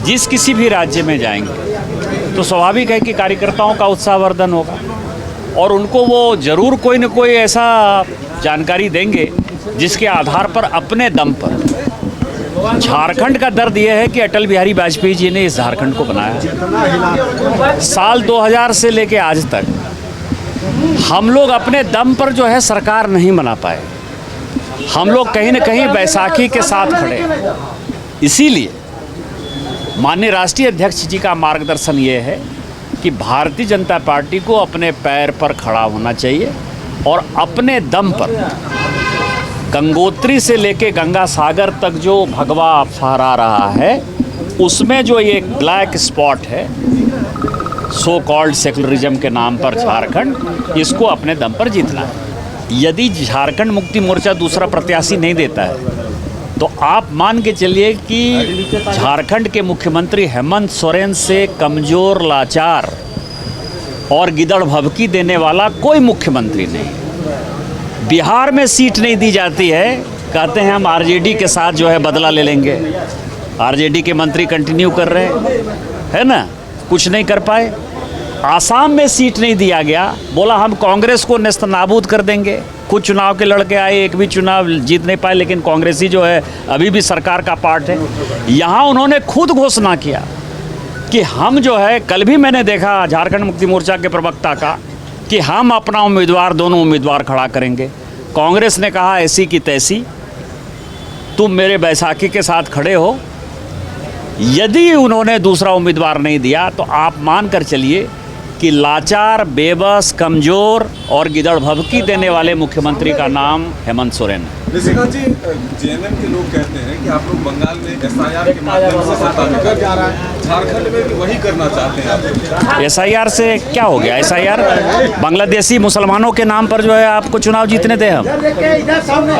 जिस किसी भी राज्य में जाएंगे तो स्वाभाविक है कि कार्यकर्ताओं का उत्साहवर्धन होगा और उनको वो ज़रूर कोई न कोई ऐसा जानकारी देंगे जिसके आधार पर अपने दम पर। झारखंड का दर्द यह है कि अटल बिहारी वाजपेयी जी ने इस झारखंड को बनाया। साल 2000 से लेके आज तक हम लोग अपने दम पर जो है सरकार नहीं बना पाए। हम लोग कहीं न कहीं बैसाखी के साथ खड़े हैं। इसीलिए माननीय राष्ट्रीय अध्यक्ष जी का मार्गदर्शन ये है कि भारतीय जनता पार्टी को अपने पैर पर खड़ा होना चाहिए और अपने दम पर गंगोत्री से लेके गंगा सागर तक जो भगवा फहरा रहा है उसमें जो ये ब्लैक स्पॉट है सो कॉल्ड सेकुलरिज्म के नाम पर झारखंड, इसको अपने दम पर जीतना है। यदि झारखंड मुक्ति मोर्चा दूसरा प्रत्याशी नहीं देता है तो आप मान के चलिए कि झारखंड के मुख्यमंत्री हेमंत सोरेन से कमज़ोर, लाचार और गिदड़ भभकी देने वाला कोई मुख्यमंत्री नहीं। बिहार में सीट नहीं दी जाती है, कहते हैं हम आरजेडी के साथ जो है बदला ले लेंगे। आरजेडी के मंत्री कंटिन्यू कर रहे हैं, है ना, कुछ नहीं कर पाए। आसाम में सीट नहीं दिया गया, बोला हम कांग्रेस को नेस्तनाबूद कर देंगे। कुछ चुनाव के लड़के आए, एक भी चुनाव जीत नहीं पाए, लेकिन कांग्रेसी जो है अभी भी सरकार का पार्ट है। यहाँ उन्होंने खुद घोषणा किया कि हम जो है, कल भी मैंने देखा झारखंड मुक्ति मोर्चा के प्रवक्ता का कि हम अपना उम्मीदवार, दोनों उम्मीदवार खड़ा करेंगे। कांग्रेस ने कहा ऐसी की तैसी, तुम मेरे बैसाखी के साथ खड़े हो। यदि उन्होंने दूसरा उम्मीदवार नहीं दिया तो आप मान कर चलिए कि लाचार, बेबस, कमज़ोर और गिदड़ भभकी देने वाले मुख्यमंत्री का नाम हेमंत सोरेन है। ऋषिकांत जी, जेएमएम के लोग कहते हैं कि आप लोग बंगाल में एसआईआर के माध्यम से सत्ता में कर जा रहा है, झारखंड में भी वही करना चाहते हैं आप। एसआईआर से क्या हो गया? एसआईआर बांग्लादेशी मुसलमानों के नाम पर जो है आपको चुनाव जीतने थे हम।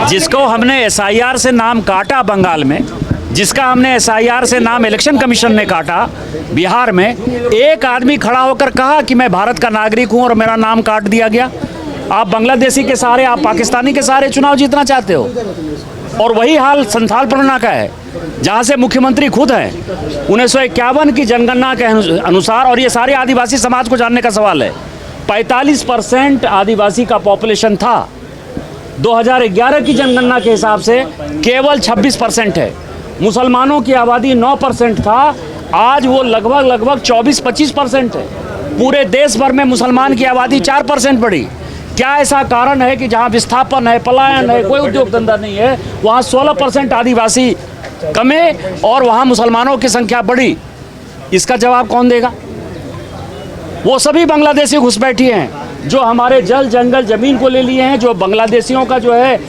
जिसको हमने एसआईआर से नाम काटा बंगाल में, जिसका हमने एसआईआर से नाम इलेक्शन कमीशन ने काटा बिहार में, एक आदमी खड़ा होकर कहा कि मैं भारत का नागरिक हूं और मेरा नाम काट दिया गया। आप बांग्लादेशी के सहारे, आप पाकिस्तानी के सहारे चुनाव जीतना चाहते हो। और वही हाल संथाल परगना का है, जहां से मुख्यमंत्री खुद हैं। 1951 की जनगणना के अनुसार, और ये सारे आदिवासी समाज को जानने का सवाल है, 45% आदिवासी का पॉपुलेशन था। 2011 की जनगणना के हिसाब से केवल 26% है। मुसलमानों की आबादी 9% था, आज वो लगभग 24-25% है। पूरे देश भर में मुसलमान की आबादी 4% बढ़ी। क्या ऐसा कारण है कि जहाँ विस्थापन है, पलायन है, कोई उद्योग धंधा नहीं है, वहाँ 16% आदिवासी कमे और वहाँ मुसलमानों की संख्या बढ़ी? इसका जवाब कौन देगा? वो सभी बांग्लादेशी घुसपैठी हैं जो हमारे जल, जंगल, ज़मीन को ले लिए हैं, जो बांग्लादेशियों का जो है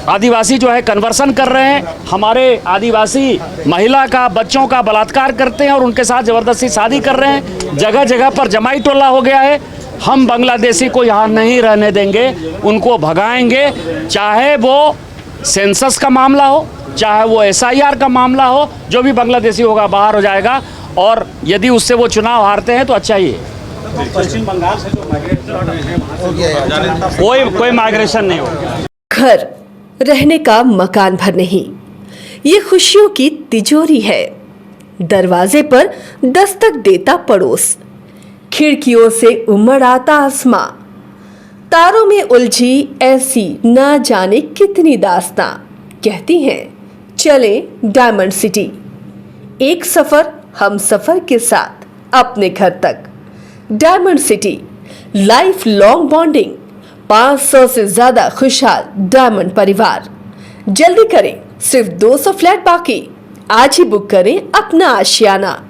आदिवासी जो है कन्वर्सन कर रहे हैं। हमारे आदिवासी महिला का, बच्चों का बलात्कार करते हैं और उनके साथ ज़बरदस्ती शादी कर रहे हैं। जगह जगह पर जमाई टोला हो गया है। हम बांग्लादेशी को यहाँ नहीं रहने देंगे, उनको भगाएंगे। चाहे वो सेंसस का मामला हो, चाहे वो एसआईआर का मामला हो, जो भी बांग्लादेशी होगा बाहर हो जाएगा। और यदि उससे वो चुनाव हारते हैं तो अच्छा ही है। पश्चिम बंगाल से जो कोई माइग्रेशन नहीं होगा। घर रहने का मकान भर नहीं, ये खुशियों की तिजोरी है। दरवाजे पर दस्तक देता पड़ोस, खिड़कियों से उमड़ आता आसमां, तारों में उलझी ऐसी ना जाने कितनी दास्तां। कहती हैं चले डायमंड सिटी, एक सफर हम सफर के साथ अपने घर तक। Diamond city, life long bonding, 500 से ज्यादा खुशहाल डायमंड परिवार। जल्दी करें, सिर्फ 200 फ्लैट बाकी। आज ही बुक करें अपना आशियाना।